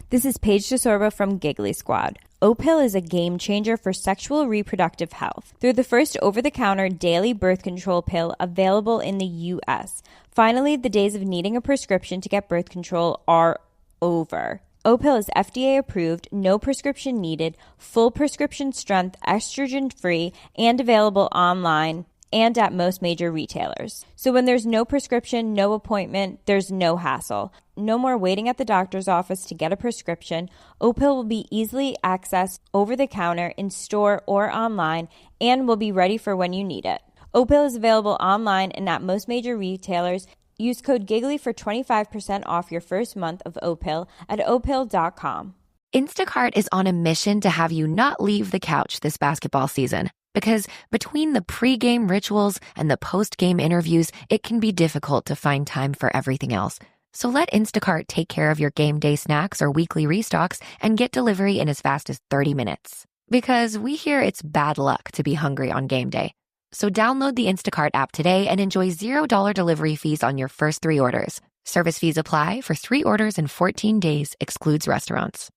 This is Paige DeSorbo from Giggly Squad. Opill is a game changer for sexual reproductive health. They're the first over-the-counter daily birth control pill available in the U.S. Finally, the days of needing a prescription to get birth control are over. Opill is FDA approved, no prescription needed, full prescription strength, estrogen-free, and available online and at most major retailers. So when there's no prescription, no appointment, there's no hassle. No more waiting at the doctor's office to get a prescription. Opill will be easily accessed over the counter, in store, or online, and will be ready for when you need it. Opill is available online and at most major retailers. Use code GIGGLY for 25% off your first month of Opill at opill.com. Instacart is on a mission to have you not leave the couch this basketball season. Because between the pregame rituals and the postgame interviews, it can be difficult to find time for everything else. So let Instacart take care of your game day snacks or weekly restocks and get delivery in as fast as 30 minutes. Because we hear it's bad luck to be hungry on game day. So download the Instacart app today and enjoy $0 delivery fees on your first 3 orders. Service fees apply for 3 orders in 14 days, excludes restaurants.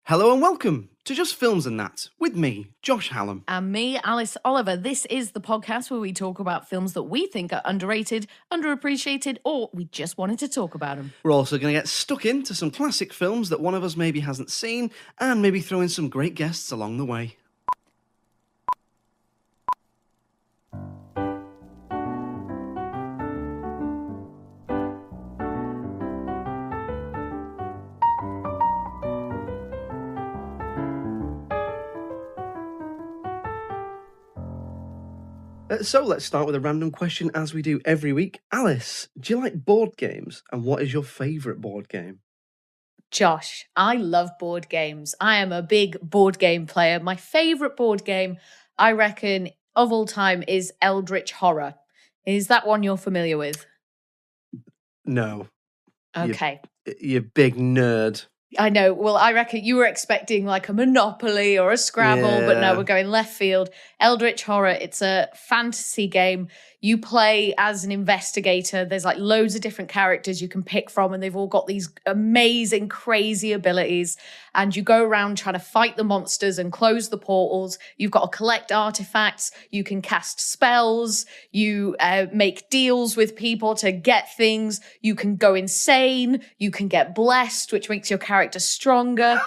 Hello and welcome to Just Films and That, with me, Josh Hallam. And me, Alice Oliver. This is the podcast where we talk about films that we think are underrated, underappreciated, or we just wanted to talk about them. We're also going to get stuck into some classic films that one of us maybe hasn't seen, and maybe throw in some great guests along the way. So let's start with a random question as we do every week. Alice, do you like board games? And what is your favourite board game? Josh, I love board games. I am a big board game player. My favourite board game, I reckon, of all time is Eldritch Horror. Is that one you're familiar with? No. Okay. You big nerd. I know. Well, I reckon you were expecting like a Monopoly or a Scrabble, but no, we're going left field. Eldritch Horror, it's a fantasy game. You play as an investigator. There's like loads of different characters you can pick from, and they've all got these amazing, crazy abilities. And you go around trying to fight the monsters and close the portals. You've got to collect artifacts. You can cast spells. You make deals with people to get things. You can go insane. You can get blessed, which makes your character stronger.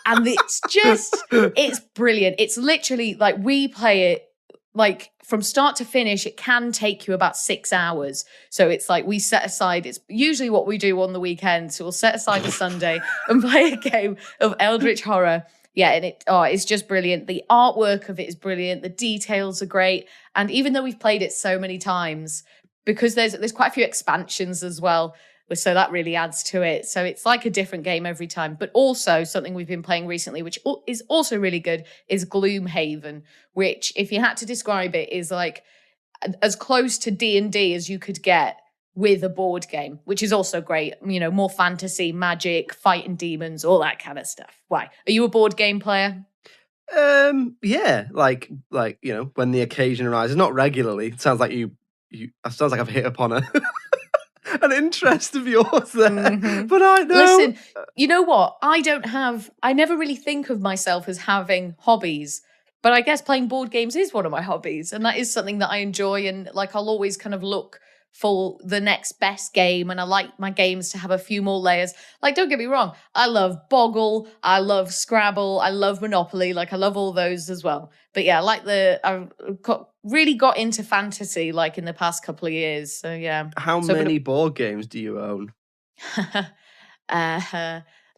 And it's brilliant. It's literally like we play it like from start to finish. It can take you about 6 hours. So it's like we set aside, it's usually what we do on the weekend. So we'll set aside a Sunday and play a game of Eldritch Horror. Yeah, and it's just brilliant. The artwork of it is brilliant. The details are great. And even though we've played it so many times, because there's quite a few expansions as well, so that really adds to it. So it's like a different game every time. But also something we've been playing recently, which is also really good, is Gloomhaven, which, if you had to describe it, is like as close to D&D as you could get with a board game, which is also great. You know, more fantasy, magic, fighting demons, all that kind of stuff. Why? Are you a board game player? Yeah, like you know, when the occasion arises, not regularly. It sounds like it sounds like I've hit upon an interest of yours there. Mm-hmm. But I know. Listen, you know what? I never really think of myself as having hobbies, but I guess playing board games is one of my hobbies. And that is something that I enjoy. And like, I'll always kind of look for the next best game. And I like my games to have a few more layers. Like, don't get me wrong. I love Boggle. I love Scrabble. I love Monopoly. Like, I love all those as well. But yeah, I've really got into fantasy like in the past couple of years. So yeah. How many board games do you own?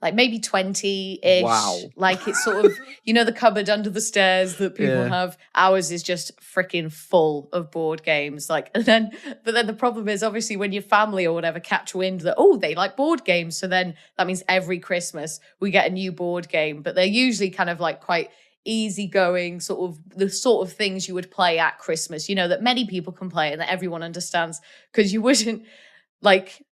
Like maybe 20-ish. Wow. Like it's sort of, you know, the cupboard under the stairs that people have. Ours is just freaking full of board games. Like, but then the problem is obviously when your family or whatever catch wind that, oh, they like board games. So then that means every Christmas we get a new board game, but they're usually kind of like quite easygoing, sort of the sort of things you would play at Christmas, you know, that many people can play and that everyone understands, because you wouldn't like,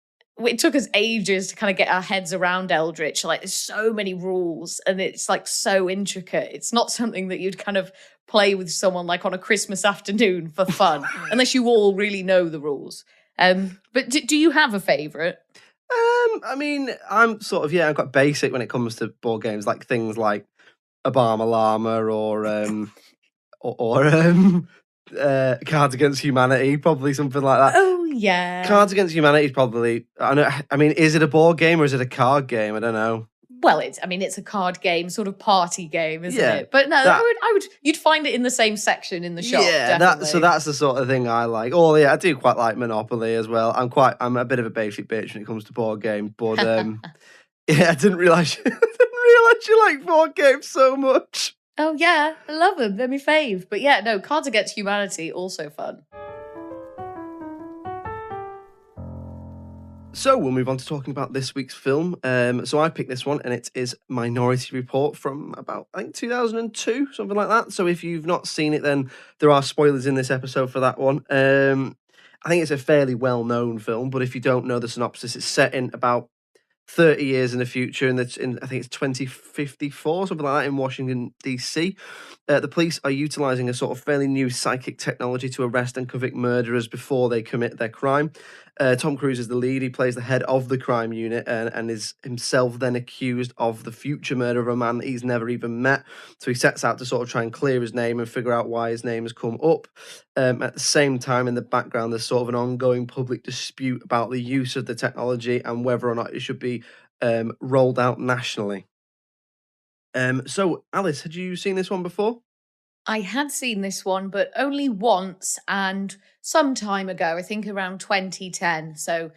it took us ages to kind of get our heads around Eldritch. Like there's so many rules and it's like so intricate. It's not something that you'd kind of play with someone like on a Christmas afternoon for fun, unless you all really know the rules. But do you have a favourite? I mean, I'm sort of, I'm quite basic when it comes to board games, like things like Obama Llama or Cards Against Humanity, probably something like that. Oh, yeah. Cards Against Humanity is probably, I mean, is it a board game or is it a card game? I don't know. Well, it's a card game, sort of party game, isn't Yeah, it? But no, that- I would, you'd find it in the same section in the shop. Yeah, definitely. that's the sort of thing I like. Oh yeah, I do quite like Monopoly as well. I'm a bit of a basic bitch when it comes to board games, but yeah, I didn't realize you like board games so much. Oh yeah, I love them. They're my fave. But yeah, no, Cards Against Humanity, also fun. So we'll move on to talking about this week's film. So I picked this one, and it is Minority Report from about, I think, 2002, something like that. So if you've not seen it, then there are spoilers in this episode for that one. I think it's a fairly well-known film, but if you don't know the synopsis, it's set in about 30 years in the future, and I think it's 2054, something like that, in Washington, D.C. The police are utilising a sort of fairly new psychic technology to arrest and convict murderers before they commit their crime. Tom Cruise is the lead. He plays the head of the crime unit and is himself then accused of the future murder of a man that he's never even met. So he sets out to sort of try and clear his name and figure out why his name has come up. At the same time, in the background, there's sort of an ongoing public dispute about the use of the technology and whether or not it should be rolled out nationally. So, Alice, had you seen this one before? I had seen this one, but only once and some time ago, I think around 2010. So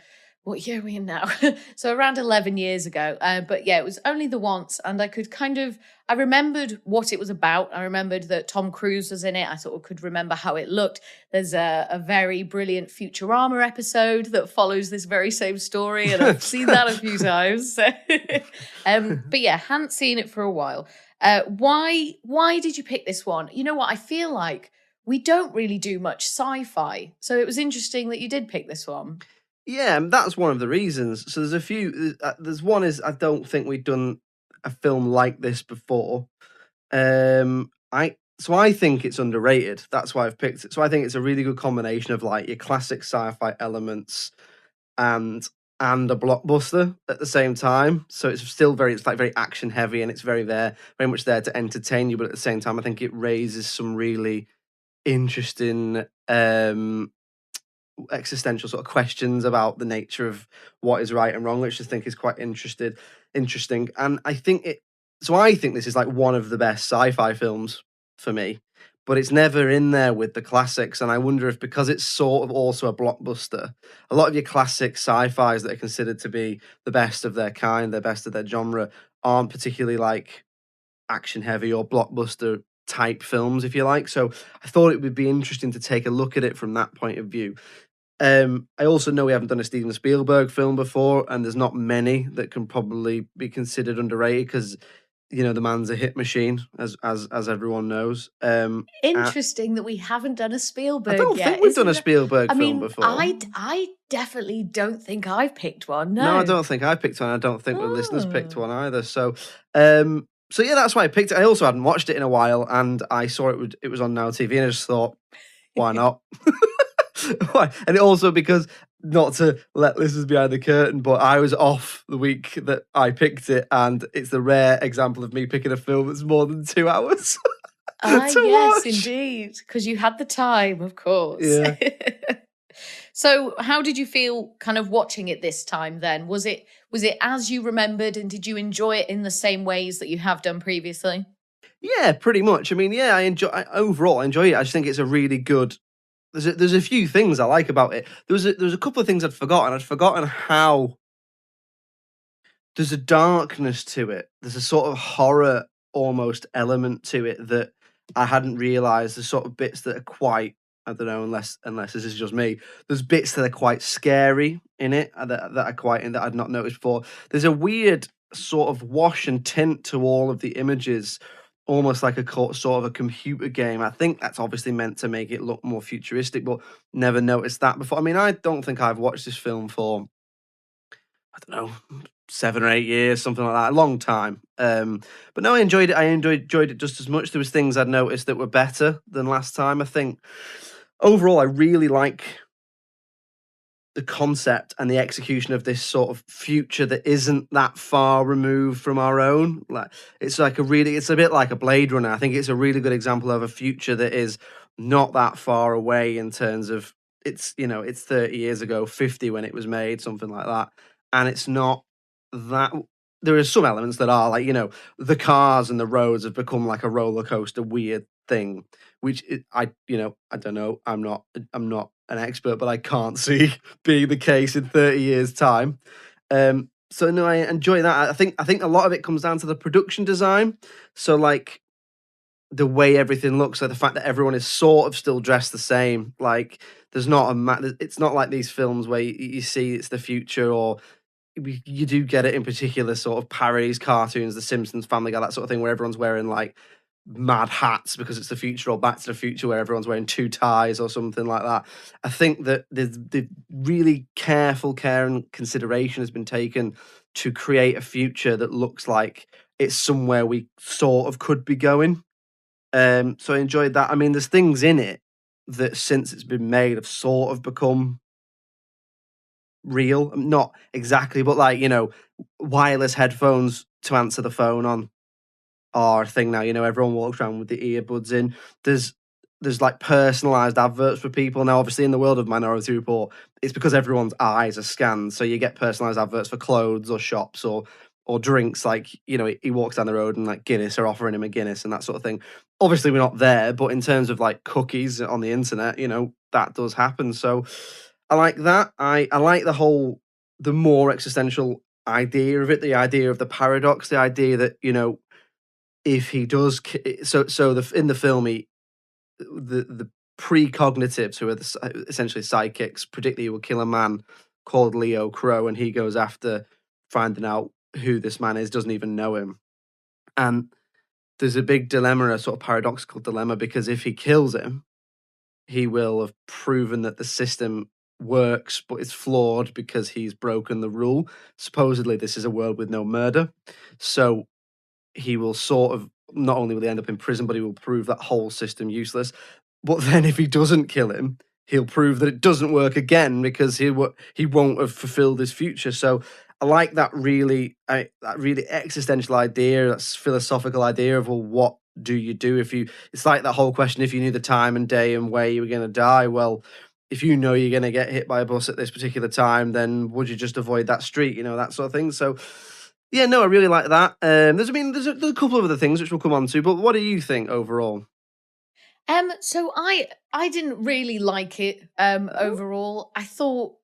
what year are we in now? So around 11 years ago. But yeah, it was only the once, and I remembered what it was about. I remembered that Tom Cruise was in it. I sort of could remember how it looked. There's a very brilliant Futurama episode that follows this very same story, and I've seen that a few times. But yeah, hadn't seen it for a while. Why did you pick this one? You know what? I feel like we don't really do much sci-fi. So it was interesting that you did pick this one. Yeah, that's one of the reasons. So there's a few. There's one is I don't think we've done a film like this before. I think it's underrated. That's why I've picked it. So I think it's a really good combination of like your classic sci-fi elements and a blockbuster at the same time. So it's still very action heavy, and it's very much there to entertain you. But at the same time, I think it raises some really interesting existential sort of questions about the nature of what is right and wrong, which I think is quite interesting. And I think this is like one of the best sci-fi films for me, but it's never in there with the classics. And I wonder if, because it's sort of also a blockbuster, a lot of your classic sci-fis that are considered to be the best of their kind, the best of their genre, aren't particularly like action heavy or blockbuster type films, if you like. So I thought it would be interesting to take a look at it from that point of view. I also know we haven't done a Steven Spielberg film before, and there's not many that can probably be considered underrated because, you know, the man's a hit machine, as everyone knows. Interesting that we haven't done a Spielberg I don't yet. think we've done a Spielberg film before. I definitely don't think I've picked one. No, I don't think I picked one. I don't think the listeners picked one either. So yeah, that's why I picked it. I also hadn't watched it in a while, and I saw it was on Now TV, and I just thought, why not? Why? And also because, not to let listeners behind the curtain, but I was off the week that I picked it, and it's the rare example of me picking a film that's more than 2 hours. Yes, watch. Indeed, because you had the time, of course. Yeah. So how did you feel kind of watching it this time then? Was it as you remembered, and did you enjoy it in the same ways that you have done previously? Yeah, pretty much. I mean, yeah, overall I enjoy it. I just think it's a really good. There's a few things I like about it. There was a couple of things I'd forgotten. I'd forgotten how there's a darkness to it. There's a sort of horror almost element to it that I hadn't realised. There's sort of bits that are quite, I don't know, unless this is just me. There's bits that are quite scary in it that I'd not noticed before. There's a weird sort of wash and tint to all of the images, almost like a sort of a computer game. I think that's obviously meant to make it look more futuristic, but never noticed that before. I mean, I don't think I've watched this film for, I don't know, 7 or 8 years, something like that, a long time. But no, I enjoyed it. I enjoyed it just as much. There was things I'd noticed that were better than last time. I think overall, I really like the concept and the execution of this sort of future that isn't that far removed from our own. Like it's a bit like a Blade Runner. I think it's a really good example of a future that is not that far away in terms of it's 30 years ago, 50 when it was made, something like that. And it's not that there are some elements that are like, the cars and the roads have become like a roller coaster weird thing, which I don't know. I'm not an expert, but I can't see being the case in 30 years time. So no, I enjoy that. I think a lot of it comes down to the production design. So like the way everything looks, like the fact that everyone is sort of still dressed the same. Like there's not it's not like these films where you see it's the future, or you do get it in particular sort of parodies, cartoons, The Simpsons, Family Guy, that sort of thing, where everyone's wearing like mad hats because it's the future, or Back to the Future where everyone's wearing two ties or something like that. I think that the really careful care and consideration has been taken to create a future that looks like it's somewhere we sort of could be going. So I enjoyed that. I mean, there's things in it that since it's been made have sort of become real. Not exactly, but like, wireless headphones to answer the phone on are a thing now. Everyone walks around with the earbuds in. There's like personalized adverts for people now. Obviously, in the world of Minority Report, it's because everyone's eyes are scanned, so you get personalized adverts for clothes or shops or drinks. Like, he walks down the road and like Guinness are offering him a Guinness and that sort of thing. Obviously, we're not there, but in terms of like cookies on the internet, that does happen. So I like that. I like the more existential idea of it, the idea of the paradox, the idea that, if he does, in the film, the precognitives, who are essentially psychics, predict that he will kill a man called Leo Crow, and he goes after finding out who this man is, doesn't even know him. And there's a big dilemma, a sort of paradoxical dilemma, because if he kills him, he will have proven that the system works, but it's flawed because he's broken the rule. Supposedly, this is a world with no murder. So he will sort of, not only will he end up in prison, but he will prove that whole system useless. But then if he doesn't kill him, he'll prove that it doesn't work again because he won't have fulfilled his future. So I like that really existential idea, that philosophical idea of, well, what do you do if you? It's like that whole question: if you knew the time and day and where you were going to die, well, if you know you're going to get hit by a bus at this particular time, then would you just avoid that street? That sort of thing. So yeah, no, I really like that. There's a couple of other things which we'll come on to, but what do you think overall? So I didn't really like it overall. I thought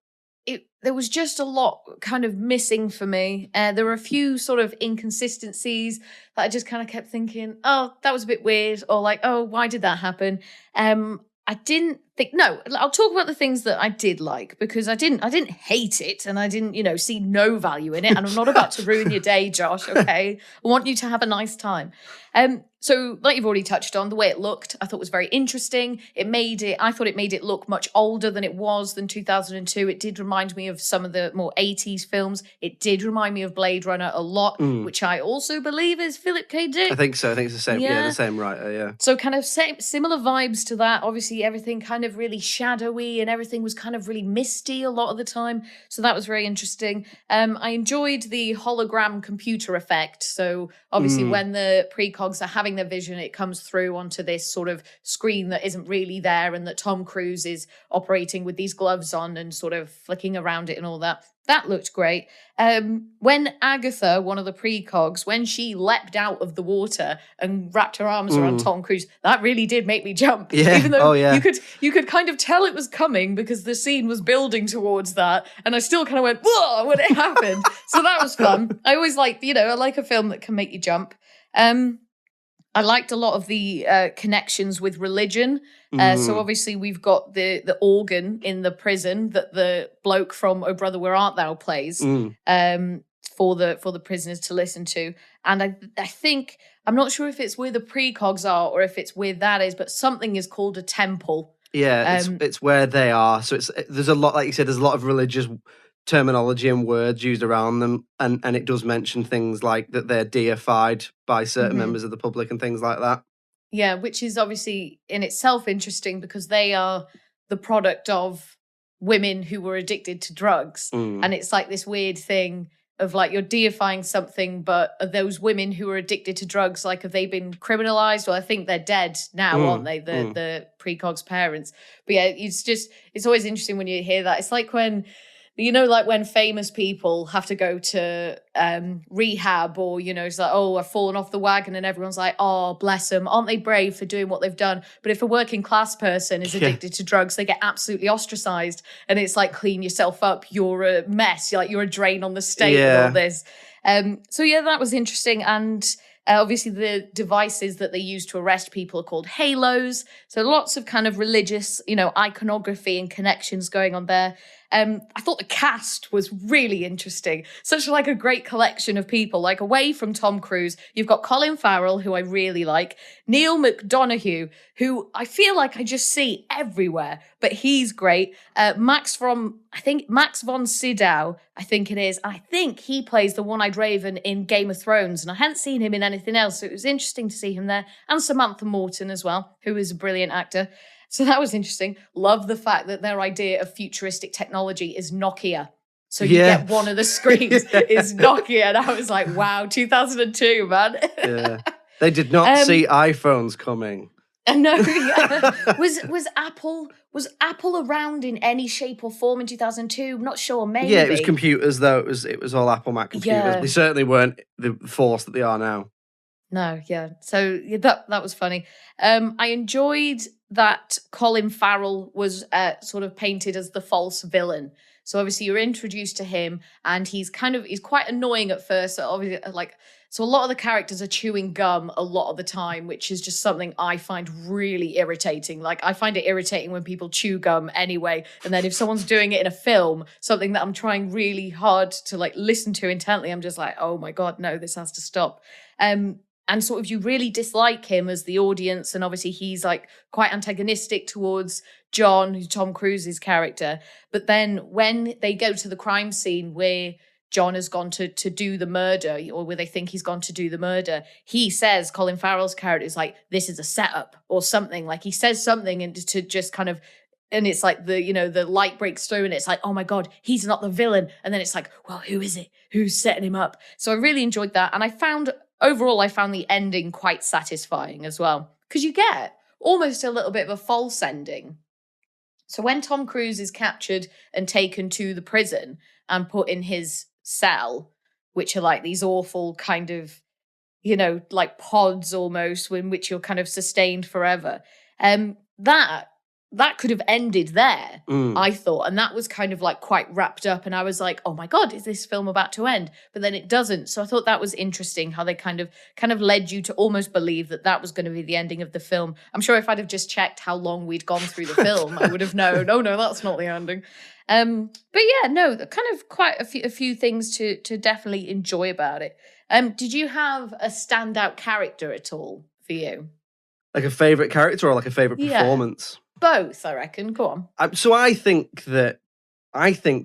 there was just a lot kind of missing for me. There were a few sort of inconsistencies that I just kind of kept thinking, oh, that was a bit weird, or like, oh, why did that happen? I didn't think, no, I'll talk about the things that I did like, because I didn't hate it, and I didn't, see no value in it. And I'm not about to ruin your day, Josh. Okay. I want you to have a nice time. So like you've already touched on, the way it looked, I thought was very interesting. I thought it made it look much older than it was, than 2002. It did remind me of some of the more 80s films. It did remind me of Blade Runner a lot, which I also believe is Philip K. Dick. I think so. I think it's the same. Yeah, the same writer. Yeah. So kind of similar vibes to that. Obviously, everything kind of really shadowy, and everything was kind of really misty a lot of the time. So that was very interesting. I enjoyed the hologram computer effect. So obviously, when the precogs are having their vision, it comes through onto this sort of screen that isn't really there, and that Tom Cruise is operating with these gloves on and sort of flicking around it and all that. That looked great. When Agatha, one of the precogs, when she leapt out of the water and wrapped her arms around Tom Cruise, that really did make me jump. Yeah. Even though you could kind of tell it was coming, because the scene was building towards that, and I still kind of went, whoa, when it happened. So that was fun. I always like, I like a film that can make you jump. I liked a lot of the connections with religion. So obviously we've got the organ in the prison that the bloke from Oh Brother, Where Art Thou plays for the prisoners to listen to. And I think, I'm not sure if it's where the precogs are or if it's where that is, but something is called a temple. Yeah, it's where they are. So there's a lot, like you said, there's a lot of religious terminology and words used around them, and it does mention things like that they're deified by certain members of the public and things like that. Yeah, which is obviously in itself interesting, because they are the product of women who were addicted to drugs. And it's like this weird thing of like, you're deifying something, but are those women who are addicted to drugs, like, have they been criminalized? Well, I think they're dead now, aren't they? The Precog's parents. But yeah, it's always interesting when you hear that. It's like when, like when famous people have to go to rehab, or, it's like, oh, I've fallen off the wagon, and everyone's like, oh, bless them. Aren't they brave for doing what they've done? But if a working class person is addicted to drugs, they get absolutely ostracized. And it's like, clean yourself up. You're a mess. You're a drain on the state with all this. So yeah, that was interesting. And obviously the devices that they use to arrest people are called halos. So lots of kind of religious, iconography and connections going on there. I thought the cast was really interesting. Such like a great collection of people. Like, away from Tom Cruise, you've got Colin Farrell, who I really like, Neil McDonough, who I feel like I just see everywhere, but he's great. Max von Sydow, I think it is. I think he plays the One-Eyed Raven in Game of Thrones, and I hadn't seen him in anything else, so it was interesting to see him there. And Samantha Morton as well, who is a brilliant actor. So that was interesting. Love the fact that their idea of futuristic technology is Nokia. So you get one of the screens is Nokia. And I was like, wow, 2002, man. Yeah. They did not see iPhones coming. No, was Apple around in any shape or form in 2002? I'm not sure, maybe. Yeah, it was computers though. It was all Apple Mac computers. Yeah. They certainly weren't the force that they are now. No, yeah. So that was funny. I enjoyed that Colin Farrell was sort of painted as the false villain. So obviously you're introduced to him, and he's quite annoying at first. So obviously, so a lot of the characters are chewing gum a lot of the time, which is just something I find really irritating. Like, I find it irritating when people chew gum anyway. And then if someone's doing it in a film, something that I'm trying really hard to like listen to intently, I'm just like, oh my God, no, this has to stop. And sort of you really dislike him as the audience. And obviously he's like quite antagonistic towards John, who's Tom Cruise's character. But then when they go to the crime scene where John has gone to do the murder, or where they think he's gone to do the murder, he says, Colin Farrell's character is like, this is a setup or something. Like, he says something and to just kind of, and it's like the light breaks through, and it's like, oh my God, he's not the villain. And then it's like, well, who is it? Who's setting him up? So I really enjoyed that. And I found the ending quite satisfying as well, because you get almost a little bit of a false ending. So when Tom Cruise is captured and taken to the prison and put in his cell, which are like these awful kind of, like pods almost, in which you're kind of sustained forever, that could have ended there, I thought. And that was kind of like quite wrapped up. And I was like, oh my God, is this film about to end? But then it doesn't. So I thought that was interesting how they kind of led you to almost believe that was going to be the ending of the film. I'm sure if I'd have just checked how long we'd gone through the film, I would have known, oh no, that's not the ending. But yeah, no, kind of quite a few things to definitely enjoy about it. Did you have a standout character at all for you? Like a favourite character or like a favourite performance? Both, I reckon. Go on. So I think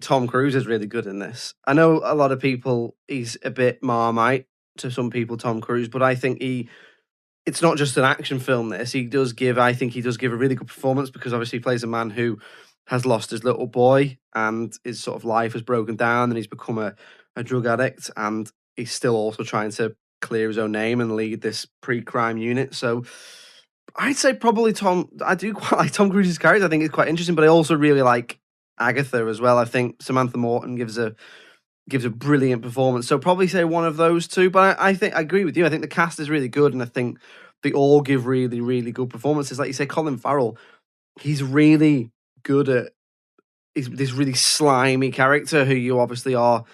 Tom Cruise is really good in this. I know a lot of people, he's a bit Marmite to some people, Tom Cruise, but I think it's not just an action film, this. I think he does give a really good performance, because obviously he plays a man who has lost his little boy, and his sort of life has broken down, and he's become a drug addict, and he's still also trying to clear his own name and lead this pre-crime unit. So I'd say probably I do quite like Tom Cruise's character. I think it's quite interesting, but I also really like Agatha as well. I think Samantha Morton gives a brilliant performance. So probably say one of those two. But I think I agree with you. I think the cast is really good, and I think they all give really, really good performances. Like you say, Colin Farrell, he's really good at this really slimy character who you obviously are.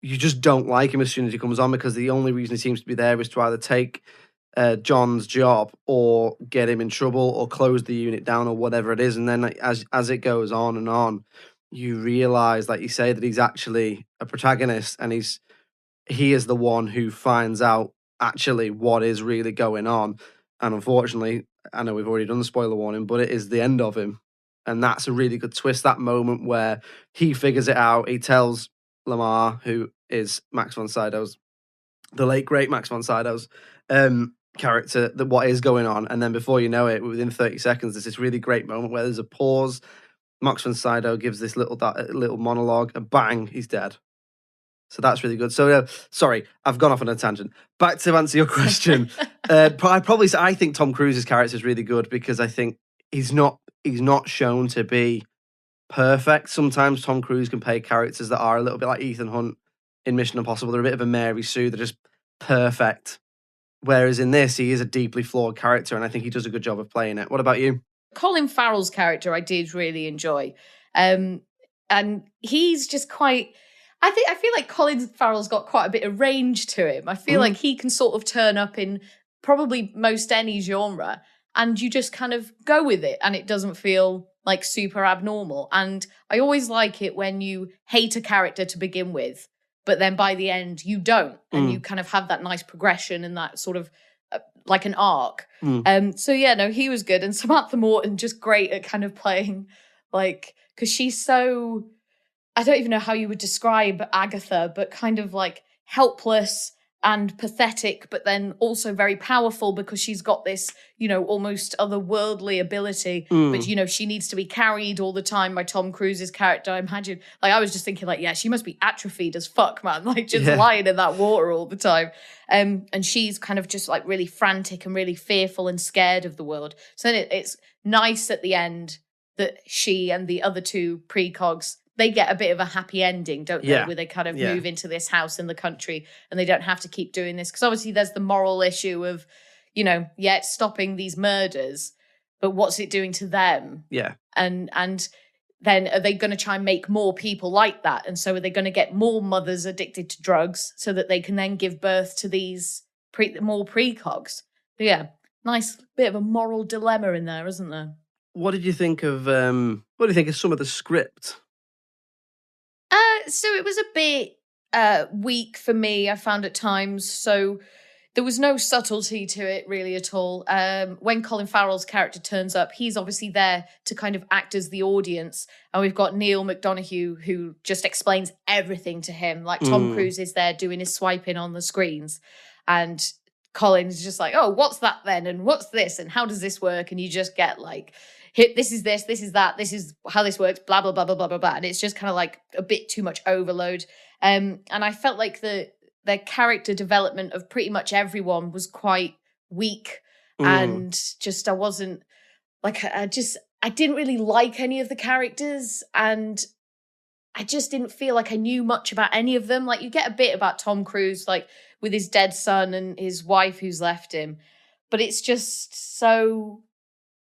You just don't like him as soon as he comes on, because the only reason he seems to be there is to either take John's job or get him in trouble or close the unit down or whatever it is. And then as it goes on, you realize, like you say, that he's actually a protagonist, and he is the one who finds out actually what is really going on. And unfortunately, I know we've already done the spoiler warning, but it is the end of him. And that's a really good twist, that moment where he figures it out. He tells Lamar, who is Max von Sydow's, the late great Max von Sydow's character, that what is going on. And then before you know it, within 30 seconds, there's this really great moment where there's a pause, Mox von Sydow gives this little monologue, and bang, he's dead. So that's really good. So sorry, I've gone off on a tangent. Back to answer your question. I think Tom Cruise's character is really good because I think he's not shown to be perfect. Sometimes Tom Cruise can play characters that are a little bit like Ethan Hunt in Mission Impossible. They're a bit of a Mary Sue. They're just perfect. Whereas in this, he is a deeply flawed character, and I think he does a good job of playing it. What about you? Colin Farrell's character I did really enjoy. And he's just quite... I feel like Colin Farrell's got quite a bit of range to him. I feel like he can sort of turn up in probably most any genre, and you just kind of go with it, and it doesn't feel like super abnormal. And I always like it when you hate a character to begin with, but then by the end you don't, and you kind of have that nice progression and that sort of like an arc. So yeah, no, he was good. And Samantha Morton just great at kind of playing like, because she's so, I don't even know how you would describe Agatha, but kind of like helpless and pathetic, but then also very powerful because she's got this, almost otherworldly ability. But, she needs to be carried all the time by Tom Cruise's character. I imagine, like, I was just thinking, like, yeah, she must be atrophied as fuck, man. Like, just lying in that water all the time. And she's kind of just like really frantic and really fearful and scared of the world. So then it's nice at the end that she and the other two precogs, they get a bit of a happy ending, don't they? Where they kind of move into this house in the country and they don't have to keep doing this. Because obviously there's the moral issue of, it's stopping these murders, but what's it doing to them? Yeah. And then are they going to try and make more people like that? And so are they going to get more mothers addicted to drugs so that they can then give birth to these more precogs? But yeah, nice bit of a moral dilemma in there, isn't there? What did you think of some of the script? So it was a bit weak for me, I found at times. So there was no subtlety to it really at all. When Colin Farrell's character turns up, he's obviously there to kind of act as the audience. And we've got Neil McDonough who just explains everything to him. Like Tom Cruise is there doing his swiping on the screens. And Colin's just like, oh, what's that then? And what's this? And how does this work? And you just get like... this is this is that, this is how this works, blah, blah, blah, blah, blah, blah, blah. And it's just kind of like a bit too much overload. And I felt like their character development of pretty much everyone was quite weak. And just, I wasn't like, I didn't really like any of the characters. And I just didn't feel like I knew much about any of them. Like you get a bit about Tom Cruise, like with his dead son and his wife who's left him. But it's just so...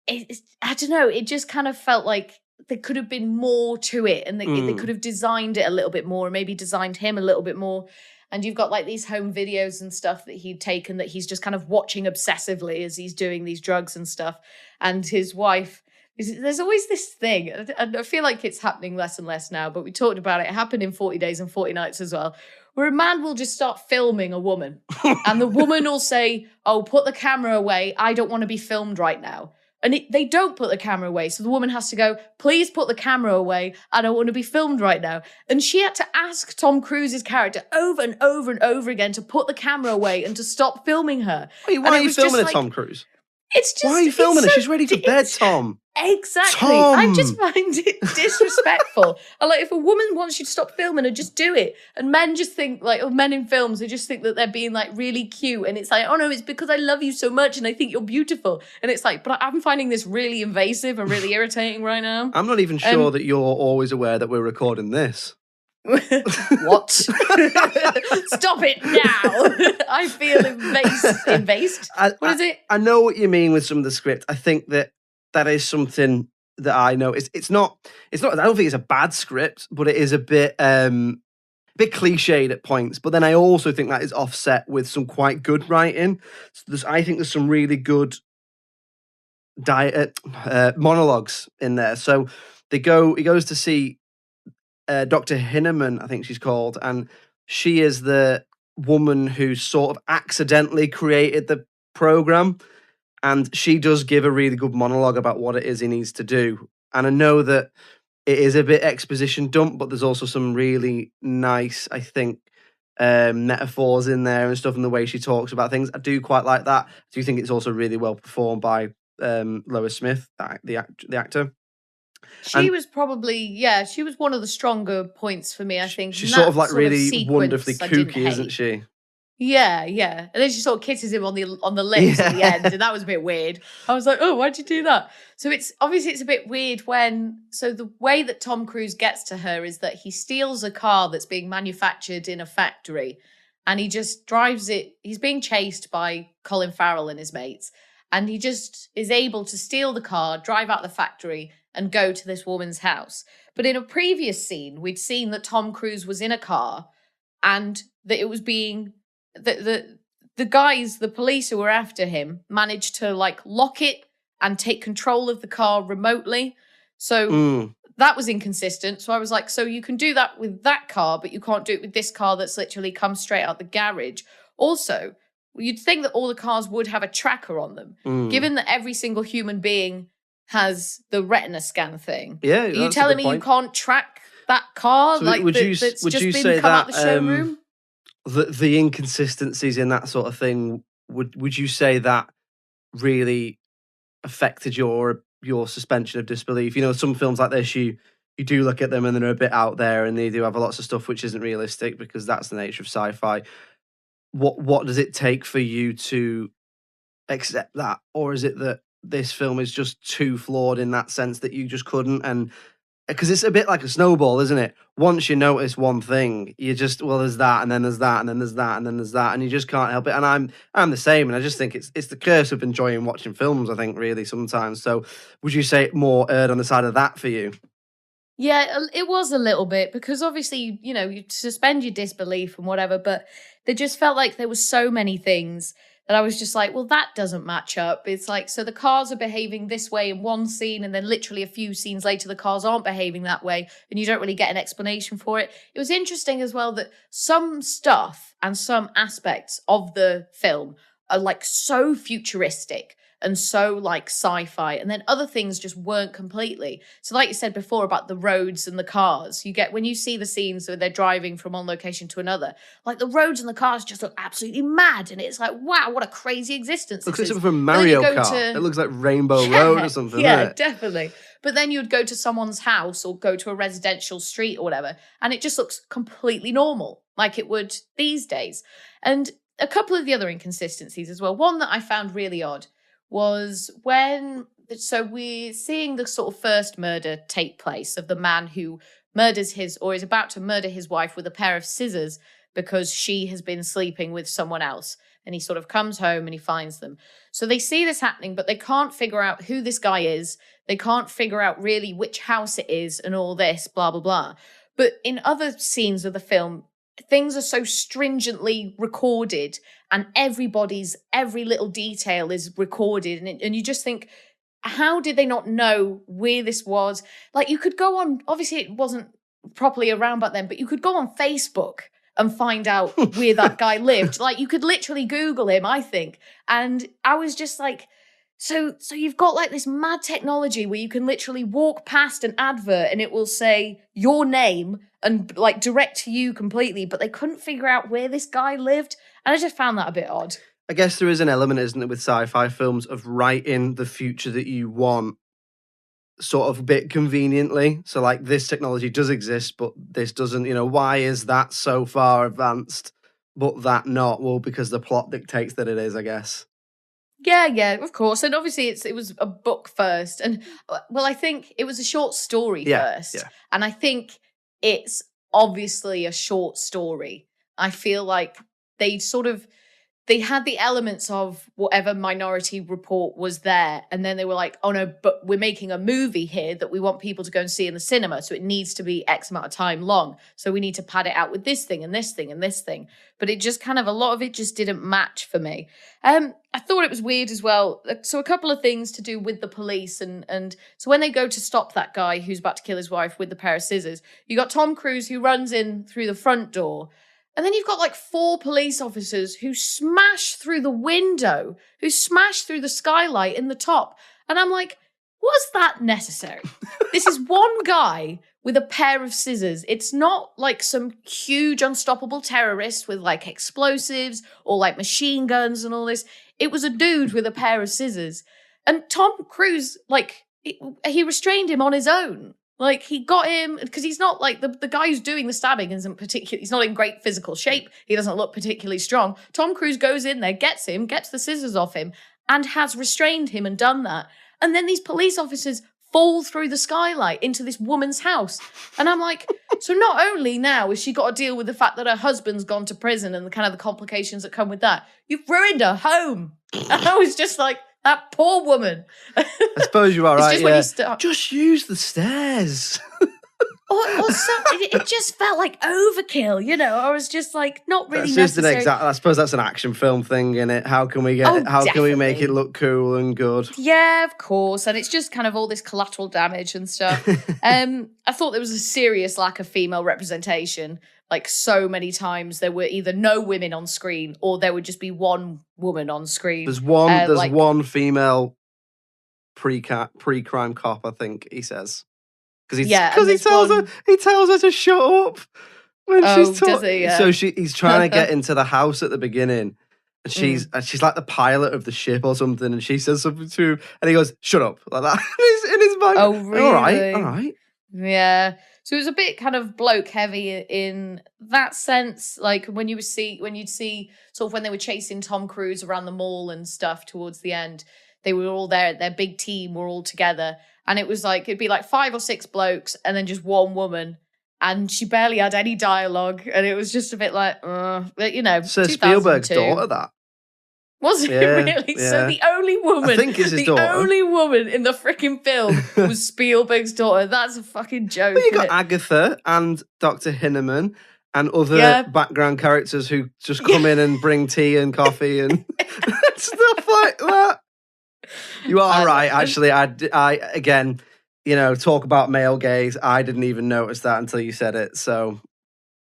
I don't know, it just kind of felt like there could have been more to it, and they could have designed it a little bit more, and maybe designed him a little bit more. And you've got like these home videos and stuff that he'd taken that he's just kind of watching obsessively as he's doing these drugs and stuff. And his wife, there's always this thing, and I feel like it's happening less and less now, but we talked about it. It happened in 40 Days and 40 Nights as well, where a man will just start filming a woman. And the woman will say, oh, put the camera away. I don't want to be filmed right now. And they don't put the camera away. So the woman has to go, please put the camera away. I don't want to be filmed right now. And she had to ask Tom Cruise's character over and over and over again to put the camera away and to stop filming her. Wait, why are you filming her, Tom Cruise? It's just... Why are you filming her? She's ready for bed, Tom. Exactly. Tom. I just find it disrespectful. And like, if a woman wants you to stop filming her, just do it. And men just think, like, or men in films, they just think that they're being like really cute. And it's like, oh no, it's because I love you so much and I think you're beautiful. And it's like, but I'm finding this really invasive and really irritating right now. I'm not even sure that you're always aware that we're recording this. What? Stop it now. I feel invased. What is it? I know what you mean with some of the script. I think that is something that I know. It's not, I don't think it's a bad script, but it is a bit cliched at points. But then I also think that is offset with some quite good writing. So I think there's some really good monologues in there. So he goes to see Dr. Hinneman, I think she's called, and she is the woman who sort of accidentally created the program, and she does give a really good monologue about what it is he needs to do. And I know that it is a bit exposition dump, but there's also some really nice, I think, metaphors in there and stuff, and the way she talks about things. I do quite like that. I do think it's also really well performed by Lois Smith, the actor. She was probably, she was one of the stronger points for me, I think. She's sort of like really sequence wonderfully I didn't kooky, isn't hate. she? Yeah. And then she sort of kisses him on the lips at the end, and that was a bit weird. I was like, oh, why'd you do that? So it's a bit weird so the way that Tom Cruise gets to her is that he steals a car that's being manufactured in a factory, and he just drives it. He's being chased by Colin Farrell and his mates, and he just is able to steal the car, drive out the factory, and go to this woman's house. But in a previous scene, we'd seen that Tom Cruise was in a car, and that it was being the guys, the police who were after him, managed to like lock it and take control of the car remotely. So that was inconsistent. So I was like, so you can do that with that car, but you can't do it with this car that's literally come straight out the garage. Also, you'd think that all the cars would have a tracker on them, given that every single human being has the retina scan thing. Yeah, are you telling me you can't track that car? So like would you that's would just you been say come out that the showroom? The inconsistencies in that sort of thing, would you say that really affected your suspension of disbelief? You know, some films like this, you do look at them and they're a bit out there, and they do have lots of stuff which isn't realistic because that's the nature of sci-fi. What does it take for you to accept that, or is it that this film is just too flawed in that sense that you just couldn't? And because it's a bit like a snowball, isn't it? Once you notice one thing, you just, well, there's that, and then there's that, and then there's that, and then there's that, and you just can't help it. And I'm the same, and I just think it's the curse of enjoying watching films, I think, really, sometimes. So would you say more erred on the side of that for you? Yeah, it was a little bit, because obviously, you suspend your disbelief and whatever, but there just felt like there were so many things that I was just like, well, that doesn't match up. It's like, so the cars are behaving this way in one scene, and then literally a few scenes later, the cars aren't behaving that way, and you don't really get an explanation for it. It was interesting as well that some stuff and some aspects of the film are like so futuristic and so like sci-fi, and then other things just weren't completely. So like you said before about the roads and the cars, you get when you see the scenes where they're driving from one location to another, like the roads and the cars just look absolutely mad, and it's like, wow, what a crazy existence. Looks like something from Mario Kart. It looks like Rainbow Road or something. Yeah, definitely. But then you'd go to someone's house or go to a residential street or whatever, and it just looks completely normal, like it would these days. And a couple of the other inconsistencies as well. One that I found really odd was so we're seeing the sort of first murder take place of the man who murders is about to murder his wife with a pair of scissors because she has been sleeping with someone else. And he sort of comes home and he finds them. So they see this happening, but they can't figure out who this guy is. They can't figure out really which house it is and all this, blah, blah, blah. But in other scenes of the film, things are so stringently recorded, and every little detail is recorded. And you just think, how did they not know where this was? Like, you could go on, obviously it wasn't properly around back then, but you could go on Facebook and find out where that guy lived. Like, you could literally Google him, I think. And I was just like, so you've got like this mad technology where you can literally walk past an advert and it will say your name and like direct to you completely, but they couldn't figure out where this guy lived. And I just found that a bit odd. I guess there is an element, isn't it, with sci-fi films of writing the future that you want sort of a bit conveniently. So like, this technology does exist, but this doesn't, why is that so far advanced, but that not? Well, because the plot dictates that it is, I guess. Yeah, of course. And obviously it was a book first. And well, I think it was a short story first. Yeah. And I think it's obviously a short story. I feel like they had the elements of whatever Minority Report was there. And then they were like, oh no, but we're making a movie here that we want people to go and see in the cinema. So it needs to be X amount of time long. So we need to pad it out with this thing and this thing and this thing. But it just a lot of it just didn't match for me. I thought it was weird as well. So a couple of things to do with the police. And so when they go to stop that guy who's about to kill his wife with the pair of scissors, you got Tom Cruise who runs in through the front door. And then you've got like 4 police officers who smash through the window, who smash through the skylight in the top. And I'm like, was that necessary? This is one guy with a pair of scissors. It's not like some huge unstoppable terrorist with like explosives or like machine guns and all this. It was a dude with a pair of scissors. And Tom Cruise, like, he restrained him on his own. Like, he got him, because he's not like, the guy who's doing the stabbing isn't particularly, he's not in great physical shape. He doesn't look particularly strong. Tom Cruise goes in there, gets him, gets the scissors off him, and has restrained him and done that. And then these police officers fall through the skylight into this woman's house. And I'm like, so not only now has she got to deal with the fact that her husband's gone to prison and the kind of the complications that come with that, you've ruined her home. And I was just like, that poor woman. I suppose you are right. Just, just use the stairs. It just felt like overkill, you know. I was just like, not really necessary. I suppose that's an action film thing, innit? How can we can we make it look cool and good? Yeah, of course. And it's just kind of all this collateral damage and stuff. I thought there was a serious lack of female representation. Like, so many times there were either no women on screen or there would just be one woman on screen. There's one female pre-crime cop, I think he says. Because he tells her to shut up when she's talking. Does he? Yeah. So he's trying to get into the house at the beginning, and she's like the pilot of the ship or something, and she says something to him, and he goes, "Shut up," like that in his mind. Oh, really? All right. Yeah. So it was a bit kind of bloke heavy in that sense. Like when you'd see sort of when they were chasing Tom Cruise around the mall and stuff towards the end, they were all there. Their big team were all together. And it was like, it'd be like 5 or 6 blokes and then just one woman. And she barely had any dialogue. And it was just a bit like, you know. So Spielberg's daughter, that. Was it really? Yeah. So the only woman, I think it's his daughter. Only woman in the freaking film was Spielberg's daughter. That's a fucking joke. Well, you got Agatha and Dr. Hinneman and other background characters who just come in and bring tea and coffee and stuff like that. You are right. Actually, I again, you know, talk about male gaze. I didn't even notice that until you said it. So,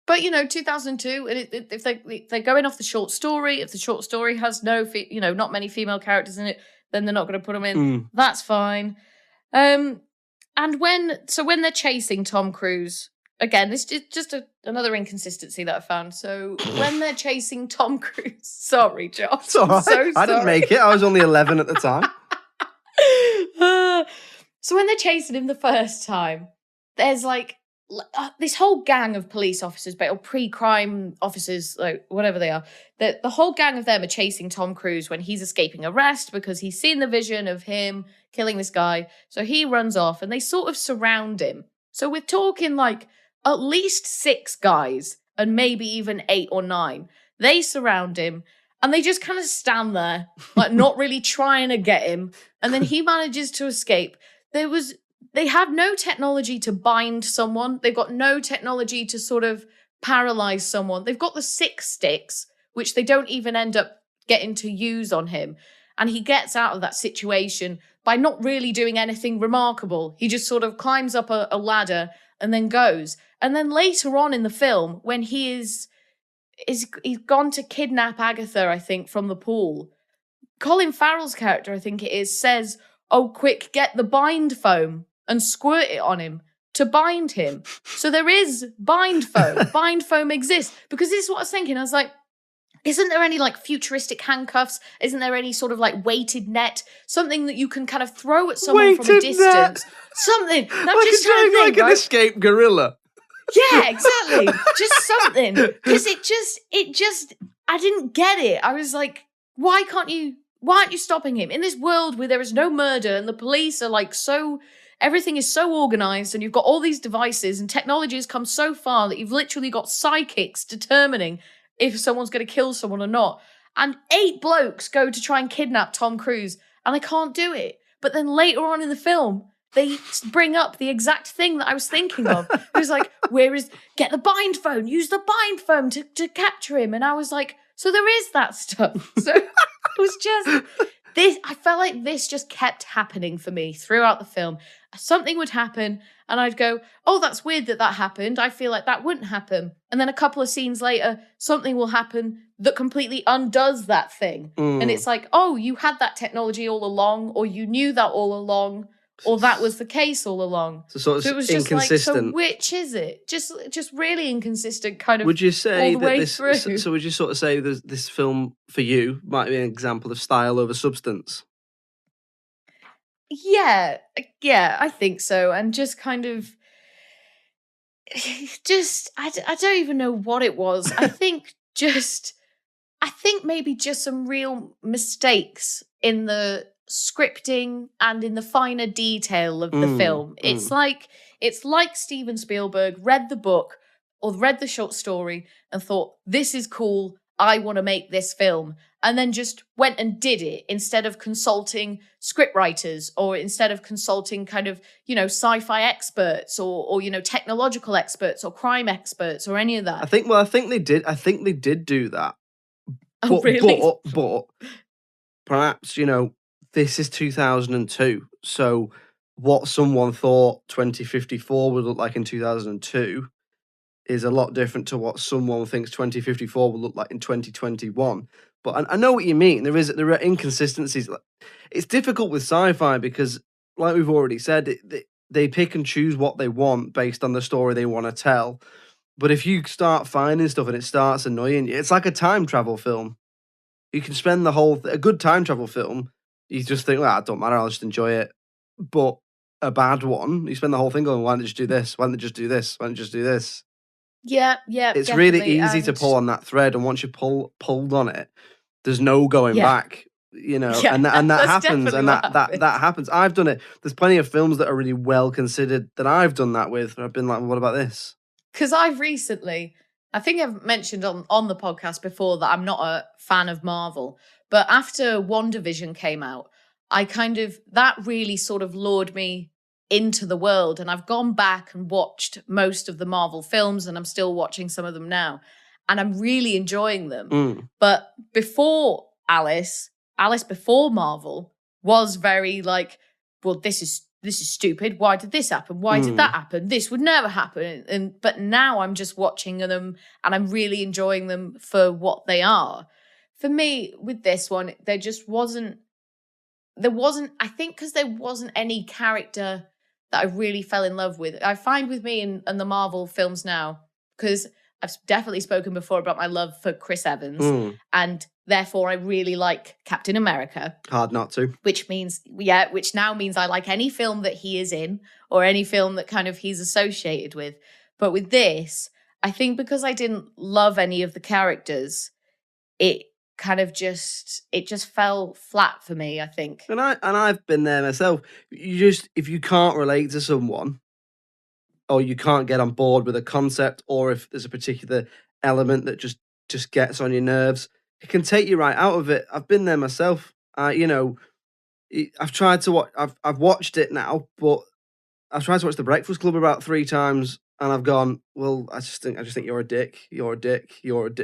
but you know, 2002, and if they're going off the short story, if the short story has not many female characters in it, then they're not going to put them in. That's fine. And when they're chasing Tom Cruise, again, this is just another inconsistency that I found. So when they're chasing Tom Cruise, sorry, Josh. It's all right. So sorry. I didn't make it. I was only 11 at the time. So when they're chasing him the first time, there's like this whole gang of police officers, or pre-crime officers, like whatever they are. The whole gang of them are chasing Tom Cruise when he's escaping arrest because he's seen the vision of him killing this guy. So he runs off and they sort of surround him. So we're talking like at least 6 guys and maybe even 8 or 9. They surround him and they just kind of stand there, like not really trying to get him. And then he manages to escape. They have no technology to bind someone. They've got no technology to sort of paralyze someone. They've got the 6 sticks, which they don't even end up getting to use on him. And he gets out of that situation by not really doing anything remarkable. He just sort of climbs up a ladder and then goes. And then later on in the film, when he's gone to kidnap Agatha, I think, from the pool, Colin Farrell's character, I think it is, says, "Oh, quick, get the bind foam and squirt it on him to bind him." So there is bind foam. Bind foam exists. Because this is what I was thinking. I was like, isn't there any like futuristic handcuffs? Isn't there any sort of like weighted net? Something that you can kind of throw at someone from a distance? Net. Something. I'm like just trying to think, like an escaped gorilla. Yeah, exactly. Just something. Because it just, I didn't get it. I was like, why aren't you stopping him? In this world where there is no murder and the police are like everything is so organized and you've got all these devices and technology has come so far that you've literally got psychics determining if someone's going to kill someone or not. And 8 blokes go to try and kidnap Tom Cruise and they can't do it. But then later on in the film, they bring up the exact thing that I was thinking of. It was like, get the bind foam, use the bind foam to capture him. And I was like, so there is that stuff. So it was just this. I felt like this just kept happening for me throughout the film. Something would happen and I'd go, oh, that's weird that happened. I feel like that wouldn't happen. And then a couple of scenes later, something will happen that completely undoes that thing. And it's like, oh, you had that technology all along, or you knew that all along, or that was the case all along. So it was just inconsistent. Like, so which is it? Just really inconsistent kind of. Would you say all the way through. So would you sort of say this film for you might be an example of style over substance? Yeah, I think so. And just kind of, I don't even know what it was. I think maybe just some real mistakes in the scripting and in the finer detail of the film. It's like Steven Spielberg read the book or read the short story and thought, this is cool, I want to make this film. And then just went and did it instead of consulting scriptwriters or instead of consulting kind of, sci-fi experts or technological experts or crime experts or any of that. I think they did. I think they did do that. Oh, really? But perhaps, this is 2002. So what someone thought 2054 would look like in 2002 is a lot different to what someone thinks 2054 will look like in 2021. But I know what you mean. There are inconsistencies. It's difficult with sci-fi because, like we've already said, they pick and choose what they want based on the story they want to tell. But if you start finding stuff and it starts annoying you, it's like a time travel film. You can spend a good time travel film, you just think, well, it don't matter, I'll just enjoy it. But a bad one, you spend the whole thing going, why don't they just do this? Why don't they just do this? Why don't they just do this? Yeah, It's really easy to pull on that thread, and once you pulled on it, there's no going back. And that happens, and that happens. I've done it. There's plenty of films that are really well considered that I've done that with. I've been like, well, what about this? Because I've recently, I think I've mentioned on the podcast before that I'm not a fan of Marvel, but after WandaVision came out, that really sort of lured me into the world, and I've gone back and watched most of the Marvel films, and I'm still watching some of them now, and I'm really enjoying them. But before Alice before Marvel was very like, well, this is stupid. Why did this happen? Why did that happen? This would never happen. But now I'm just watching them and I'm really enjoying them for what they are. For me, with this one, I think because there wasn't any character that I really fell in love with. I find with me in the Marvel films now, because I've definitely spoken before about my love for Chris Evans, and therefore I really like Captain America. Hard not to. Which now means I like any film that he is in or any film that kind of he's associated with. But with this, I think because I didn't love any of the characters, it just fell flat for me, I think. And I've been there myself. If you can't relate to someone, or you can't get on board with a concept, or if there's a particular element that just gets on your nerves, it can take you right out of it. I've been there myself. I've tried to watch. I've watched it now, but I've tried to watch The Breakfast Club about 3 times, and I've gone, well, I just think you're a dick. You're a dick.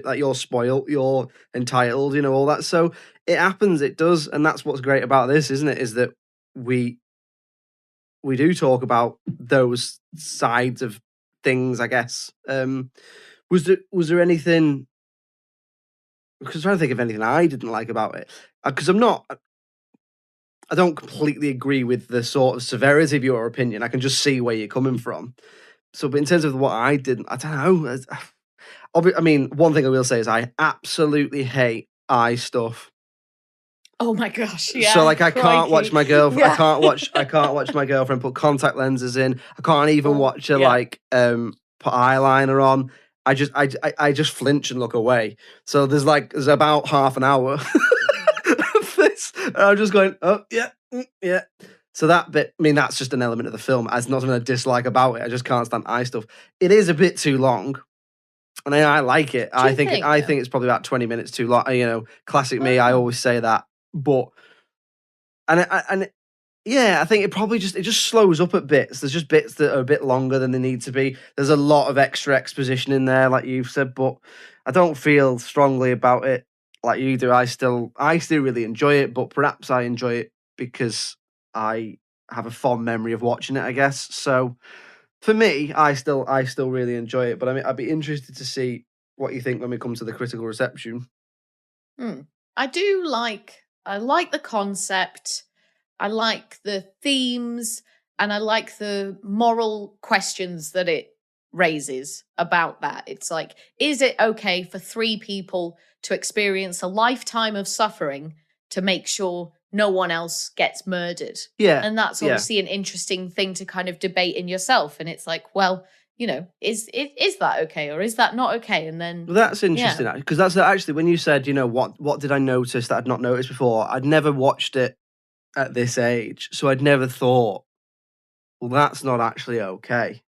Like, you're spoiled. You're entitled. All that. So it happens. It does, and that's what's great about this, isn't it? Is that we do talk about those sides of things, I guess. Was there anything? Because I'm trying to think of anything I didn't like about it. Because I don't completely agree with the sort of severity of your opinion. I can just see where you're coming from. So, but in terms of what I didn't, I don't know. I mean, one thing I will say is I absolutely hate eye stuff. Oh my gosh! Yeah. So, like, I can't watch my girlfriend. Yeah. I can't watch my girlfriend put contact lenses in. I can't even watch her put eyeliner on. I just flinch and look away. So there's about half an hour of this. And I'm just going, oh yeah. So that bit, I mean, that's just an element of the film. It's not something I dislike about it. I just can't stand eye stuff. It is a bit too long. And I like it. I think it's probably about 20 minutes too long. Classic me. I always say that. But I think it just slows up at bits. There's just bits that are a bit longer than they need to be. There's a lot of extra exposition in there, like you've said, but I don't feel strongly about it like you do. I still really enjoy it, but perhaps I enjoy it because I have a fond memory of watching it, I guess. So for me, I still really enjoy it. But I mean, I'd be interested to see what you think when we come to the critical reception. I like the concept. I like the themes, and I like the moral questions that it raises about that. It's like, is it okay for 3 people to experience a lifetime of suffering to make sure no one else gets murdered. Yeah. And that's obviously an interesting thing to kind of debate in yourself. And it's like, well, you know, is that okay or is that not okay? And then well, that's interesting because that's actually when you said, you know, what did I notice that I'd not noticed before? I'd never watched it at this age, so I'd never thought, well, that's not actually okay.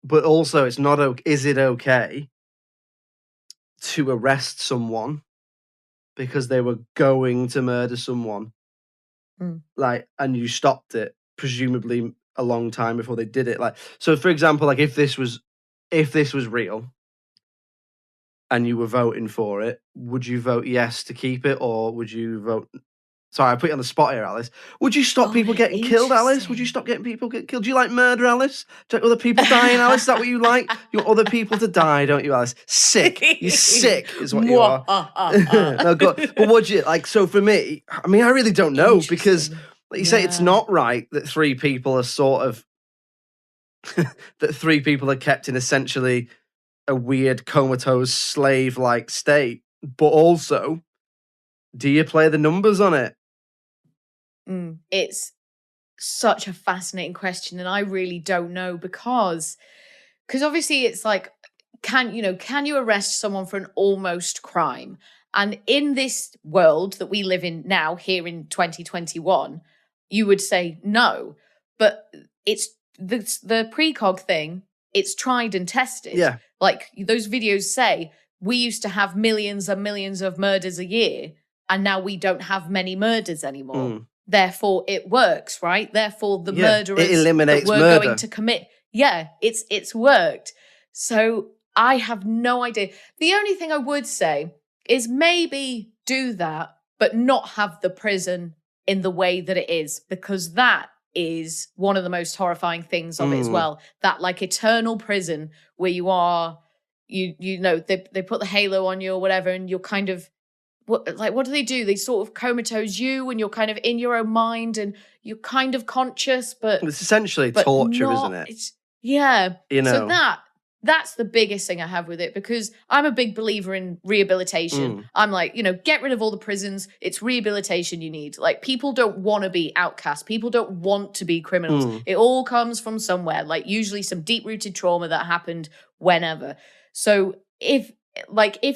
But also, it's not okay. Is it okay to arrest someone because they were going to murder someone? Like, and you stopped it, presumably a long time before they did it. Like, so for example, like if this was real and you were voting for it, would you vote yes to keep it, or would you vote? Sorry, I put you on the spot here, Alice. Would you stop people getting killed, Alice? Would you stop getting people get killed? Do you like murder, Alice? Do you like other people dying, Alice? Is that what you like? You want other people to die, don't you, Alice? Sick. You're sick, is what you are. No, but would you like? So for me, I mean, I really don't know because, like you say, it's not right that three people are sort of that three people are kept in essentially a weird comatose slave-like state. But also, do you play the numbers on it? It's such a fascinating question, and I really don't know because obviously it's like, can you arrest someone for an almost crime? And in this world that we live in now, here in 2021, you would say no. But it's the precog thing. It's tried and tested. Yeah, like those videos say, we used to have millions and millions of murders a year, and now we don't have many murders anymore. Therefore, it works, right? Therefore, the murderers it eliminates that we're murder. going to commit. Yeah, it's worked. So I have no idea. The only thing I would say is maybe do that, but not have the prison in the way that it is, because that is one of the most horrifying things of it as well. That like eternal prison where you are, you know, they put the halo on you or whatever, and you're kind of, what do they do? They sort of comatose you and you're kind of in your own mind and you're kind of conscious, but it's essentially torture, isn't it? Yeah. You know. So that's the biggest thing I have with it, because I'm a big believer in rehabilitation. I'm like, you know, get rid of all the prisons. It's rehabilitation you need. Like, people don't want to be outcasts. People don't want to be criminals. It all comes from somewhere, like usually some deep-rooted trauma that happened whenever. So if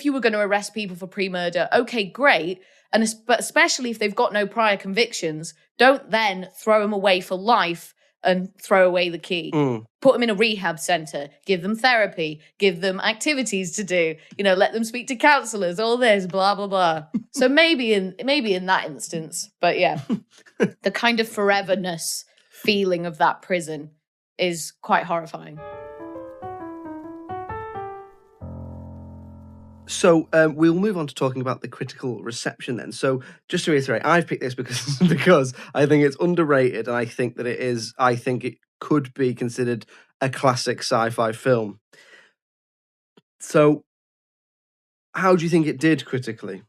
you were going to arrest people for pre-murder, okay, great. But especially if they've got no prior convictions, don't then throw them away for life and throw away the key. Put them in a rehab center, give them therapy, give them activities to do, you know, let them speak to counselors, all this, blah, blah, blah. So maybe in that instance, but yeah, the kind of foreverness feeling of that prison is quite horrifying. So we'll move on to talking about the critical reception then. So just to reiterate, I've picked this because I think it's underrated, and I think it could be considered a classic sci-fi film. So how do you think it did critically?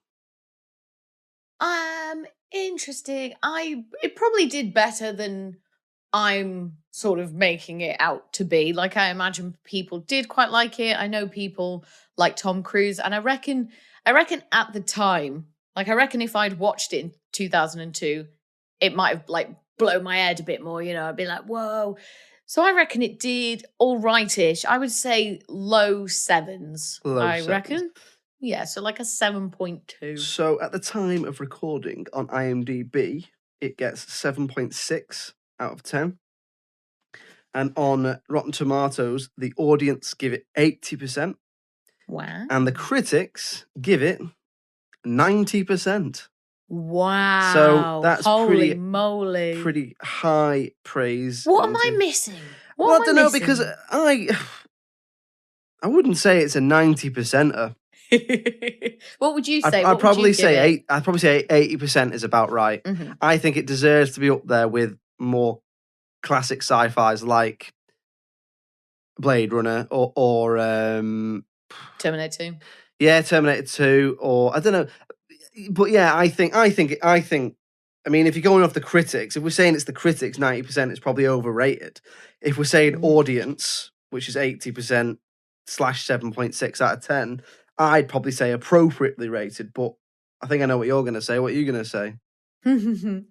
Interesting. It probably did better than I'm sort of making it out to be. Like, I imagine people did quite like it. I know people like Tom Cruise, and I reckon at the time, like, I reckon if I'd watched it in 2002, it might have like blown my head a bit more, you know. I'd be like, whoa. So I reckon it did all right-ish. I would say low sevens. I reckon. Yeah, so like a 7.2. So at the time of recording on IMDb, it gets 7.6 out of 10. And on Rotten Tomatoes, the audience give it 80%. Wow. And the critics give it 90%. Wow. So that's holy moly. Pretty high praise. What am I missing? I don't know, because I wouldn't say it's a 90%er. What would you say? I'd probably say 80% is about right. Mm-hmm. I think it deserves to be up there with more classic sci-fis like Blade Runner or Terminator 2. Yeah, Terminator 2, or I don't know. But yeah, I think. I mean, if you're going off the critics, if we're saying it's the critics, 90% is probably overrated. If we're saying audience, which is 80% / 7.6 out of 10, I'd probably say appropriately rated. But I think I know what you're going to say. What are you going to say? No,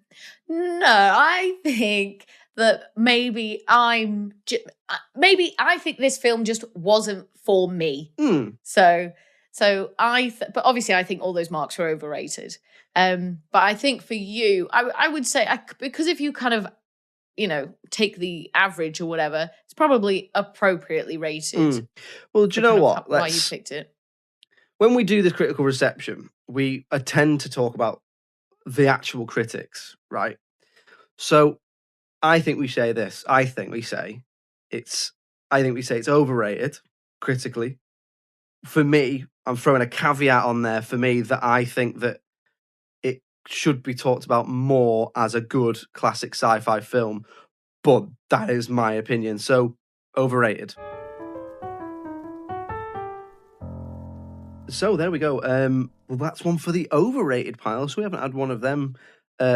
I think that maybe I think this film just wasn't for me. So but obviously I think all those marks were overrated. But I think for you, I would say, because if you kind of, take the average or whatever, it's probably appropriately rated. Well, do you know what? Why you picked it. When we do this critical reception, we tend to talk about the actual critics, right? So I think we say this. I think we say it's overrated critically. For me, I'm throwing a caveat on there for me that I think that it should be talked about more as a good classic sci-fi film, but that is my opinion. So overrated. So there we go. Well, that's one for the overrated pile. So we haven't had one of them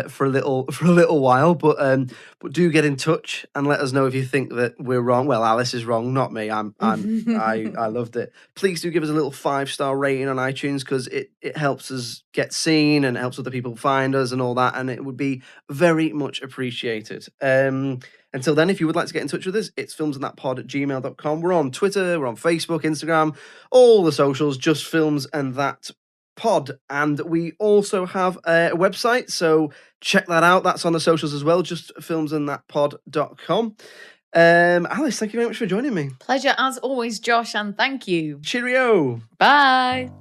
for a little while, but do get in touch and let us know if you think that we're wrong. Well, Alice is wrong, not me. I loved it. Please do give us a little 5-star rating on iTunes, because it helps us get seen and helps other people find us and all that, and it would be very much appreciated. Until then, if you would like to get in touch with us, it's filmsandthatpod@gmail.com. We're on Twitter, we're on Facebook, Instagram, all the socials, just Films and That Pod. And we also have a website, so check that out. That's on the socials as well, just filmsandthatpod.com. Alice, thank you very much for joining me. Pleasure as always, Josh, and thank you. Cheerio. Bye.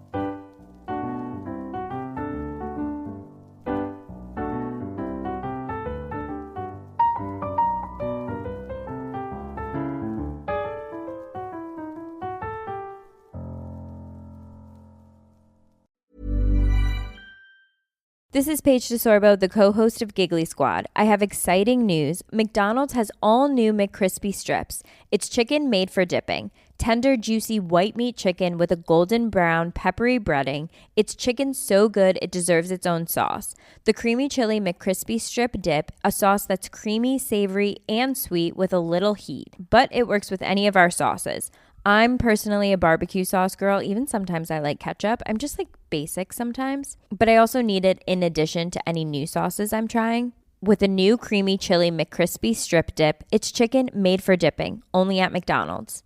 This is Paige DeSorbo, the co-host of Giggly Squad. I have exciting news. McDonald's has all new McCrispy strips. It's chicken made for dipping. Tender, juicy white meat chicken with a golden brown, peppery breading. It's chicken so good it deserves its own sauce. The creamy chili McCrispy strip dip, a sauce that's creamy, savory, and sweet with a little heat. But it works with any of our sauces. I'm personally a barbecue sauce girl. Even sometimes I like ketchup. I'm just like basic sometimes. But I also need it in addition to any new sauces I'm trying. With a new creamy chili McCrispy strip dip, it's chicken made for dipping, only at McDonald's.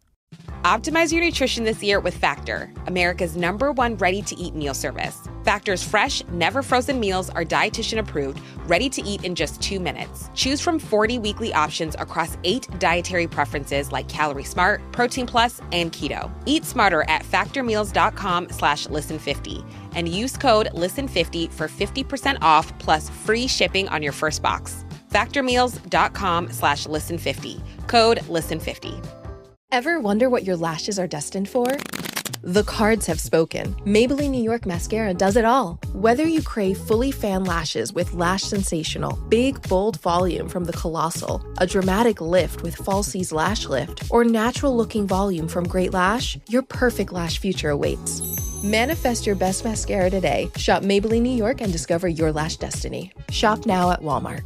Optimize your nutrition this year with Factor, America's #1 ready-to-eat meal service. Factor's fresh, never frozen meals are dietitian approved, ready to eat in just 2 minutes. Choose from 40 weekly options across 8 dietary preferences like Calorie Smart, Protein Plus, and Keto. Eat smarter at factormeals.com/listen50 and use code listen50 for 50% off plus free shipping on your first box. Factormeals.com/listen50, code listen50. Ever wonder what your lashes are destined for? The cards have spoken. Maybelline New York Mascara does it all. Whether you crave fully fan lashes with Lash Sensational, big, bold volume from the Colossal, a dramatic lift with Falsies Lash Lift, or natural-looking volume from Great Lash, your perfect lash future awaits. Manifest your best mascara today. Shop Maybelline New York and discover your lash destiny. Shop now at Walmart.